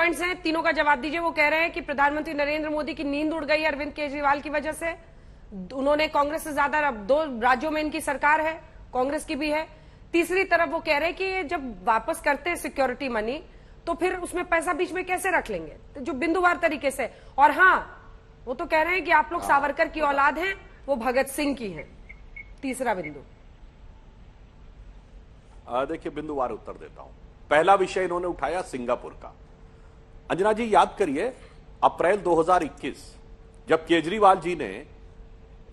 Points हैं, तीनों का जवाब दीजिए। वो कह रहे हैं कि प्रधानमंत्री नरेंद्र मोदी की नींद उड़ गई अरविंद केजरीवाल की वजह से, उन्होंने कांग्रेस से ज्यादा, अब 2 राज्यों में इनकी सरकार है, कांग्रेस की भी है। तीसरी तरफ वो कह रहे हैं कि जब वापस करते हैं सिक्योरिटी मनी तो फिर उसमें पैसा बीच में कैसे रख लेंगे, तो जो बिंदुवार तरीके से। और हाँ, वो तो कह रहे हैं कि आप लोग सावरकर की औलाद हैं, वो भगत सिंह की हैं। तीसरा बिंदु, देखिए बिंदुवार उत्तर देता हूं। पहला विषय इन्होंने उठाया सिंगापुर का। अंजना जी याद करिए, अप्रैल 2021 जब केजरीवाल जी ने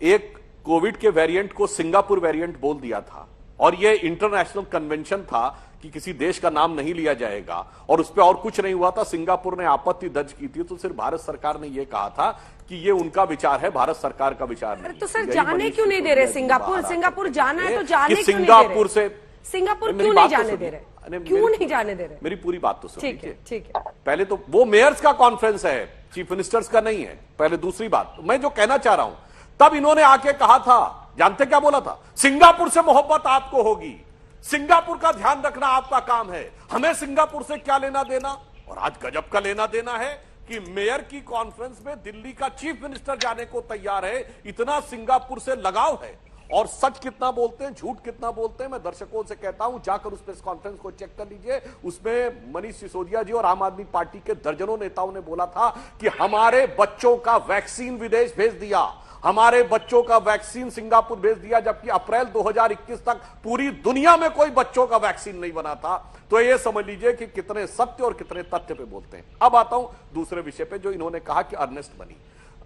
एक कोविड के वेरिएंट को सिंगापुर वेरिएंट बोल दिया था, और यह इंटरनेशनल कन्वेंशन था कि किसी देश का नाम नहीं लिया जाएगा, और उस पर और कुछ नहीं हुआ था, सिंगापुर ने आपत्ति दर्ज की थी, तो सिर्फ भारत सरकार ने यह कहा था कि ये उनका विचार है, भारत सरकार का विचार नहीं। तो सर जाने क्यों नहीं दे रहे सिंगापुर? सिंगापुर जाना है तो जाने क्यों नहीं दे रहे? सिंगापुर क्यों नहीं जाने दे रहे? क्यों नहीं जाने दे रहे? मेरी पूरी बात तो सुनिए। ठीक है। पहले तो वो मेयर्स का कॉन्फ्रेंस है, चीफ मिनिस्टर्स का नहीं है। पहले दूसरी बात, मैं जो कहना चाह रहा हूं, तब इन्होंने आके कहा था, जानते क्या बोला था? सिंगापुर से मोहब्बत आपको होगी, सिंगापुर का ध्यान रखना आपका काम है, हमें सिंगापुर से क्या लेना देना। और आज गजब का लेना देना है कि मेयर की कॉन्फ्रेंस में दिल्ली का चीफ मिनिस्टर जाने को तैयार है, इतना सिंगापुर से लगाव है। और सच कितना बोलते हैं, झूठ कितना बोलते हैं, मैं दर्शकों से कहता हूं जाकर उस प्रेस कॉन्फ्रेंस को चेक कर लीजिए। उसमें मनीष सिसोदिया जी और आम आदमी पार्टी के दर्जनों नेताओं ने बोला था कि हमारे बच्चों का वैक्सीन विदेश भेज दिया, हमारे बच्चों का वैक्सीन सिंगापुर भेज दिया, जबकि अप्रैल 2021 तक पूरी दुनिया में कोई बच्चों का वैक्सीन नहीं बना था। तो ये समझ लीजिए कि कितने सत्य और कितने तथ्य पे बोलते हैं। अब आता हूं दूसरे विषय पे, जो इन्होंने कहा कि अर्नेस्ट मनी।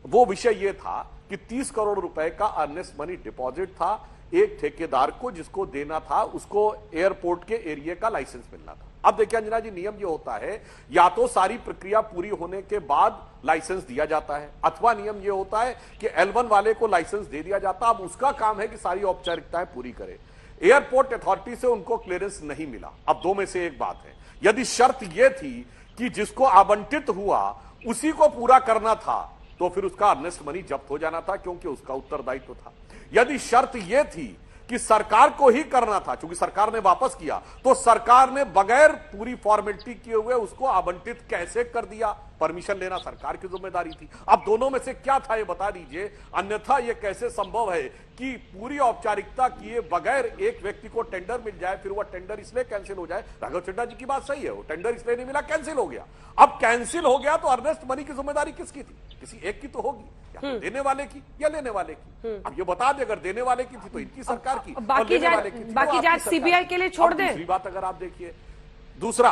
वो विषय ये था कि 30 करोड़ रुपए का अर्नेस्ट मनी डिपॉजिट था एक ठेकेदार को, जिसको देना था, उसको एयरपोर्ट के एरिया का लाइसेंस मिलना था। अब देखिए अंजना जी, नियम ये होता है, या तो सारी प्रक्रिया पूरी होने के बाद लाइसेंस दिया जाता है, अथवा नियम ये होता है कि L1 वाले को लाइसेंस दे दिया जाता। अब उसका काम है कि सारी औपचारिकताएं पूरी करे। एयरपोर्ट अथॉरिटी से उनको क्लियरेंस नहीं मिला। अब दो में से एक बात है, यदि शर्त यह थी कि जिसको आवंटित हुआ उसी को पूरा करना था, तो फिर उसका अर्नेस्ट मनी जब्त हो जाना था, क्योंकि उसका उत्तरदायित्व था। यदि शर्त यह थी कि सरकार को ही करना था, क्योंकि सरकार ने वापस किया, तो सरकार ने बगैर पूरी फॉर्मेलिटी किए हुए उसको आवंटित कैसे कर दिया, परमिशन लेना सरकार की जिम्मेदारी थी। अब दोनों में से क्या था ये बता दीजिए, अन्यथा ये कैसे संभव है कि पूरी औपचारिकता किए बगैर एक व्यक्ति को टेंडर मिल जाए, फिर वह टेंडर इसलिए कैंसिल हो जाए। राघव चड्ढा जी की बात सही है, वो टेंडर इसलिए नहीं मिला, कैंसिल हो गया। अब कैंसिल हो गया तो अर्नेस्ट मनी की जिम्मेदारी किसकी थी? किसी एक की तो होगी, या तो देने वाले की या लेने वाले की। अब ये बता दे, अगर देने वाले की थी तो इनकी सरकार की, बाकी जांच सीबीआई के लिए छोड़ दें। दूसरी बात अगर आप देखिए, दूसरा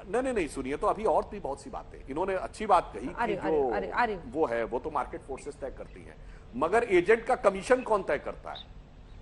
नहीं सुनिए, तो अभी और भी बहुत सी बातें इन्होंने अच्छी बात कही कि जो वो है वो तो मार्केट फोर्सेस तय करती है, मगर एजेंट का कमीशन कौन तय करता है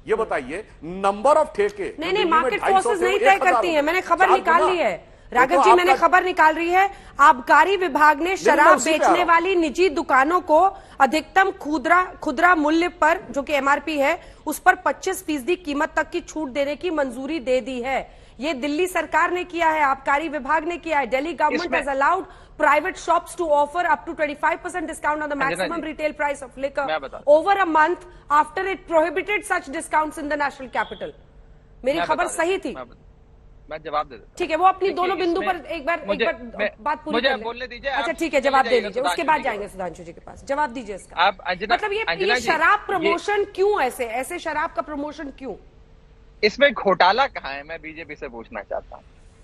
ये बताइए। नंबर ऑफ ठेके नहीं, मार्केट फोर्सेस नहीं तय करती है। मैंने खबर निकाल ली है राघव जी, मैंने खबर निकाल रही है। आबकारी विभाग ने शराब बेचने वाली निजी दुकानों को अधिकतम खुदरा मूल्य पर, जो कि MRP है, उस पर 25% कीमत तक की छूट देने की मंजूरी दे दी है। ये दिल्ली सरकार ने किया है, आबकारी विभाग ने किया है। Delhi government has allowed private shops to offer up to 25% discount on the maximum retail price of liquor over a month after it prohibited such discounts in the national capital. मेरी खबर सही थी? मैं जवाब दे देता। ठीक है, वो अपनी दोनों बिंदु पर एक बार बात पूरी कर ले। बोलने दीजिए। अच्छा ठीक है, जवाब दे लीजिए, उसके बाद जाएंगे सुधांशु जी के पास। जवाब दीजिए इसका। मतलब ये शराब प्रमोशन क्यों, ऐसे शराब का प्रमोशन क्यों? इसमें घोटाला कहाँ है, मैं बीजेपी से पूछना चाहता हूँ।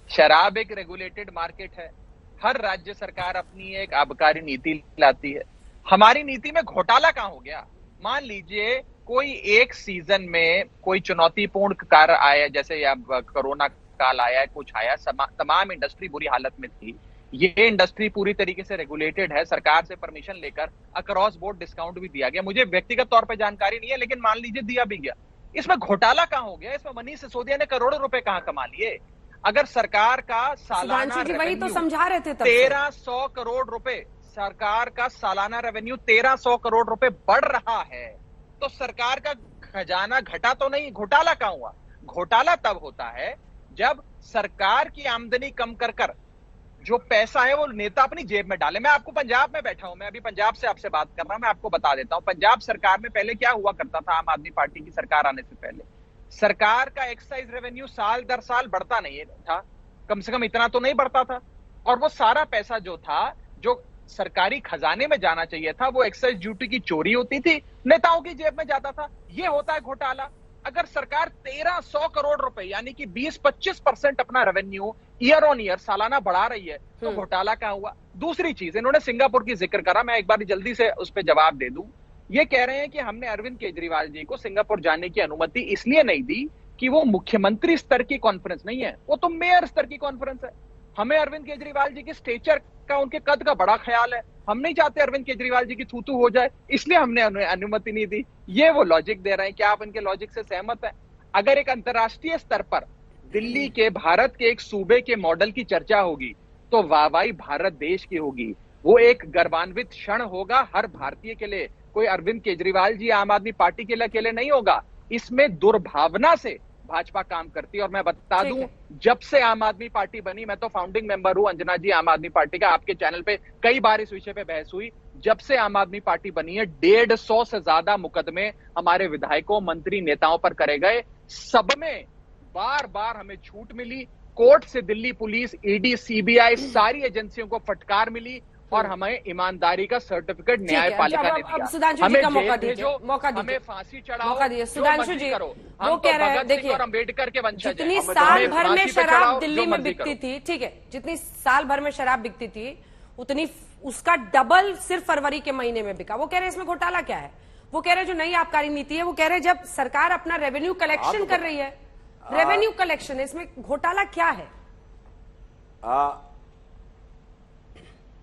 शराब एक रेगुलेटेड मार्केट है, हर राज्य सरकार अपनी एक आबकारी नीति लाती है। हमारी नीति में घोटाला कहाँ हो गया? मान लीजिए कोई एक सीजन में कोई चुनौतीपूर्ण कार्य आया, जैसे कोरोना काल आया, कुछ आया, तमाम इंडस्ट्री बुरी हालत में थी। ये इंडस्ट्री पूरी तरीके से रेगुलेटेड है, सरकार से परमिशन लेकर अक्रॉस बोर्ड डिस्काउंट भी दिया गया। मुझे व्यक्तिगत तौर पर जानकारी नहीं है, लेकिन मान लीजिए दिया भी गया। इसमें घोटाला कहाँ हो गया? इसमें मनीष सिसोदिया ने करोड़ों रुपए कहाँ कमा लिए? अगर सरकार का सालाना वही तो समझा रहे थे, 1300 करोड़ रुपए, सरकार का सालाना रेवेन्यू 1300 करोड़ रुपए बढ़ रहा है, तो सरकार का खजाना घटा तो नहीं, घोटाला कहां हुआ? घोटाला तब होता है जब सरकार की आमदनी कम कर जो पैसा है वो नेता अपनी जेब में डाले। मैं आपको पंजाब में बैठा हूं, मैं अभी पंजाब से आपसे बात कर रहा हूं, मैं आपको बता देता हूं पंजाब सरकार में पहले क्या हुआ करता था। आम आदमी पार्टी की सरकार आने से पहले सरकार का एक्साइज रेवेन्यू साल दर साल बढ़ता नहीं था, कम से कम इतना तो नहीं बढ़ता था। और वो सारा पैसा जो था, जो सरकारी खजाने में जाना चाहिए था, वो एक्साइज ड्यूटी की चोरी होती थी, नेताओं की जेब में जाता था। ये होता है घोटाला। अगर सरकार 1300 करोड़ रुपए यानी कि 20-25% अपना रेवेन्यू ईयर ऑन ईयर सालाना बढ़ा रही है, तो घोटाला क्या हुआ? दूसरी चीज, इन्होंने सिंगापुर की जिक्र करा, मैं एक बार जल्दी से उस पर जवाब दे दूं। ये कह रहे हैं कि हमने अरविंद केजरीवाल जी को सिंगापुर जाने की अनुमति इसलिए नहीं दी कि वो मुख्यमंत्री स्तर की कॉन्फ्रेंस नहीं है, वो तो मेयर स्तर की कॉन्फ्रेंस है। हमें अरविंद केजरीवाल जी के स्टेचर का, उनके कद का बड़ा ख्याल है। हम नहीं चाहते अरविंद केजरीवाल जी की थूथू हो जाए, इसलिए हमने अनुमति नहीं दी। ये वो लॉजिक दे रहे हैं। क्या आप इनके लॉजिक से सहमत हैं? अगर एक अंतर्राष्ट्रीय स्तर पर दिल्ली के, भारत के एक सूबे के मॉडल की चर्चा होगी, तो वाहवाही भारत देश की होगी। वो एक गर्वान्वित क्षण होगा हर भारतीय के लिए। कोई अरविंद केजरीवाल जी आम आदमी पार्टी के लिए अकेले नहीं होगा। इसमें दुर्भावना से भाजपा काम करती है। और मैं बता दूं, जब से आम आदमी पार्टी बनी, मैं तो फाउंडिंग मेंबर हूं अंजना जी आम आदमी पार्टी का, आपके चैनल पे कई बार इस विषय पे बहस हुई। जब से आम आदमी पार्टी बनी है, 150 से ज्यादा मुकदमे हमारे विधायकों, मंत्री, नेताओं पर करे गए। सब में बार बार हमें छूट मिली। कोर्ट से दिल्ली पुलिस, ईडी, सीबीआई, सारी एजेंसियों को फटकार मिली और हमें ईमानदारी का सर्टिफिकेट न्यायपालिका ने दिया। सुधांशु जी का मौका दीजिए, मौका दीजिए, हमें फांसी चढ़ाओ, मौका दीजिए। सुधांशु जी वो कह रहे हैं, देखिए, और अम्बेडकर के वंशज हैं। जितनी साल भर में शराब दिल्ली में बिकती थी, ठीक है, जितनी साल भर में शराब बिकती थी, उतनी उसका डबल सिर्फ फरवरी के महीने में बिका। वो कह रहे हैं इसमें घोटाला क्या है? वो कह रहे हैं जो नई आबकारी नीति है, वो कह रहे हैं जब सरकार अपना रेवेन्यू कलेक्शन कर रही है, रेवेन्यू कलेक्शन है, इसमें घोटाला क्या है?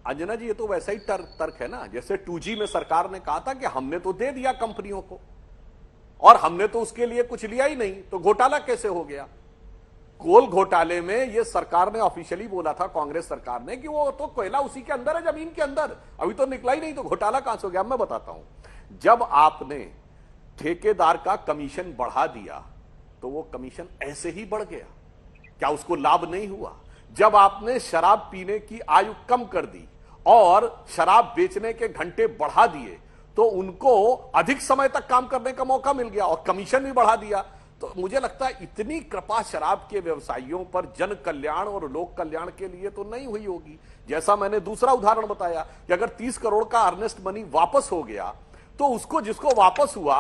अंजना जी, ये तो वैसा ही तर्क है ना, जैसे 2G में सरकार ने कहा था कि हमने तो दे दिया कंपनियों को और हमने तो उसके लिए कुछ लिया ही नहीं, तो घोटाला कैसे हो गया? कोल घोटाले में ये सरकार ने ऑफिशियली बोला था, कांग्रेस सरकार ने, कि वो तो कोयला उसी के अंदर है, जमीन के अंदर, अभी तो निकला ही नहीं, तो घोटाला कहां से हो गया? मैं बताता हूं। जब आपने ठेकेदार का कमीशन बढ़ा दिया तो वो कमीशन ऐसे ही बढ़ गया, क्या उसको लाभ नहीं हुआ? जब आपने शराब पीने की आयु कम कर दी और शराब बेचने के घंटे बढ़ा दिए तो उनको अधिक समय तक काम करने का मौका मिल गया और कमीशन भी बढ़ा दिया। तो मुझे लगता है इतनी कृपा शराब के व्यवसायियों पर जन कल्याण और लोक कल्याण के लिए तो नहीं हुई होगी। जैसा मैंने दूसरा उदाहरण बताया कि अगर 30 करोड़ का अर्नेस्ट मनी वापस हो गया तो उसको, जिसको वापस हुआ,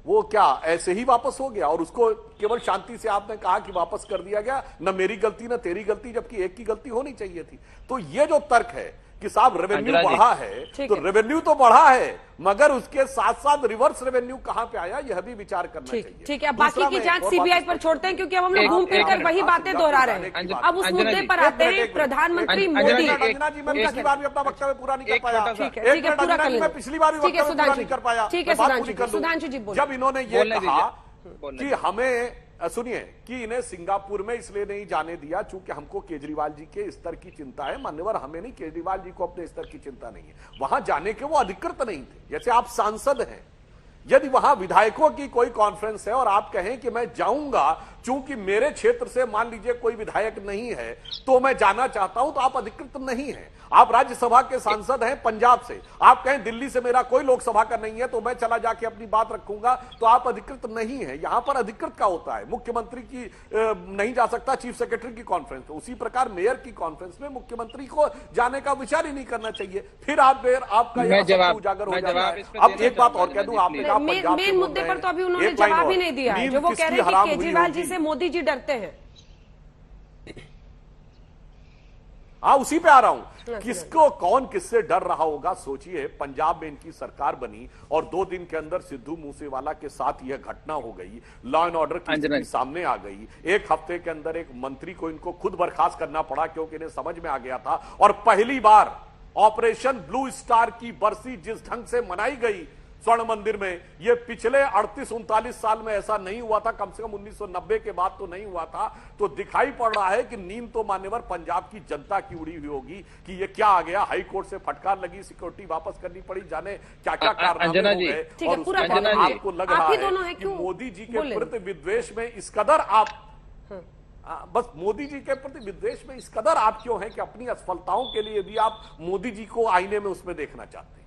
वो क्या ऐसे ही वापस हो गया और उसको केवल शांति से आपने कहा कि वापस कर दिया गया, न मेरी गलती न तेरी गलती, जबकि एक की गलती होनी चाहिए थी। तो ये जो तर्क है कि साहब रेवेन्यू बढ़ा है, तो रेवेन्यू तो बढ़ा है, मगर उसके साथ साथ रिवर्स रेवेन्यू कहां पे आया, यह भी विचार करना चाहिए। ठीक है, बाकी की जांच सीबीआई पर छोड़ते हैं, क्योंकि अब हम लोग घूम फिर कर वही बातें दोहरा रहे हैं। अब उस मुद्दे पर आते हैं। प्रधानमंत्री मोदी, अंजना जी, मैं पिछली बार भी अपना वक्तव्य पूरा नहीं कर पाया। ठीक है, पूरा कर लें। पिछली बार भी वक्तव्य पूरा नहीं कर पाया। ठीक है सुधांशु जी, जब इन्होंने ये कहा कि हमें, सुनिए, कि इन्हें सिंगापुर में इसलिए नहीं जाने दिया चूंकि हमको केजरीवाल जी के स्तर की चिंता है। मान्यवर, हमें नहीं, केजरीवाल जी को अपने स्तर की चिंता नहीं है। वहां जाने के वो अधिकृत नहीं थे। जैसे आप सांसद हैं, यदि वहां विधायकों की कोई कॉन्फ्रेंस है और आप कहें कि मैं जाऊंगा, चूंकि मेरे क्षेत्र से मान लीजिए कोई विधायक नहीं है तो मैं जाना चाहता हूं, तो आप अधिकृत नहीं हैं। आप राज्यसभा के सांसद हैं पंजाब से, आप कहें दिल्ली से मेरा कोई लोकसभा का नहीं है तो मैं चला जाके अपनी बात रखूंगा, तो आप अधिकृत नहीं है। यहां पर अधिकृत का होता है, मुख्यमंत्री की नहीं जा सकता, चीफ सेक्रेटरी की कॉन्फ्रेंस। तो उसी प्रकार मेयर की कॉन्फ्रेंस में मुख्यमंत्री को जाने का विचार ही नहीं करना चाहिए। फिर आपका उजागर हो जाता है। अब एक बात और कह दूं, आपने मेन मुद्दे पर तो अभी उन्होंने जवाब ही नहीं दिया है, जो वो कह रहे हैं कि केजरीवाल जी से मोदी जी डरते हैं। हाँ, उसी पे आ रहा हूं। किसको, कौन किससे डर रहा होगा? सोचिए, पंजाब में इनकी सरकार बनी और 2 दिन के अंदर सिद्धू मूसेवाला के साथ यह घटना हो गई, लॉ एंड ऑर्डर की स्थिति सामने आ गई। 1 हफ्ते के अंदर एक मंत्री को इनको खुद बर्खास्त करना पड़ा क्योंकि इन्हें समझ में आ गया था। और पहली बार ऑपरेशन ब्लू स्टार की बरसी जिस ढंग से मनाई गई स्वर्ण मंदिर में, ये पिछले 38-39 साल में ऐसा नहीं हुआ था, कम से कम 1990 के बाद तो नहीं हुआ था। तो दिखाई पड़ रहा है कि नींद तो मान्यवर पंजाब की जनता की उड़ी हुई होगी कि ये क्या आ गया। हाई कोर्ट से फटकार लगी, सिक्योरिटी वापस करनी पड़ी, जाने क्या क्या कारनामे हो गए। और उसके बाद आपको लग रहा है कि मोदी जी के प्रति विद्वेष में इस कदर आप, बस मोदी जी के प्रति विद्वेष में इस कदर आप क्यों हैं कि अपनी असफलताओं के लिए भी आप मोदी जी को आईने में उसमें देखना चाहते हैं?